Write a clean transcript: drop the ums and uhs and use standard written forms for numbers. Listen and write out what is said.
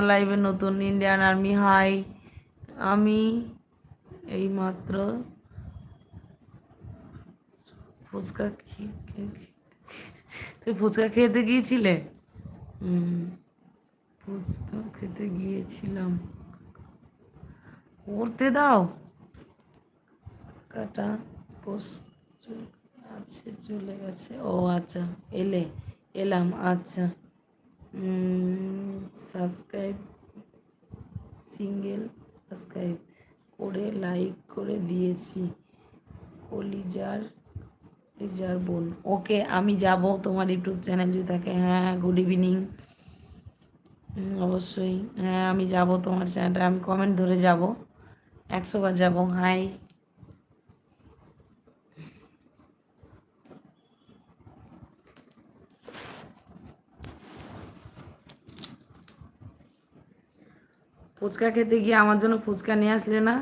লাইভে নতুন Indian army high. আমি এইমাত্র ফুচকা তুই ফুচকা খেতে গিয়েছিলে? ফুচকা খেতে গিয়েছিলাম। করতে দাও কাটা পোস্ট আছে, চলে গেছে। ও আচ্ছা, এলাম। আচ্ছা, সাবস্ক্রাইব সাবস্ক্রাইব করে লাইক করে দিয়েছি। কলিজার বোন। ওকে, আমি যাব তোমার ইউটিউব চ্যানেল যদি থাকে। হ্যাঁ, গুড ইভিনিং। অবশ্যই, হ্যাঁ আমি যাব তোমার চ্যানেলটা, আমি কমেন্ট ধরে যাব, 100 বার যাব। হাই। ফুচকা খেতে গিয়ে আমার জন্য ফুচকা নিয়ে আসলে না?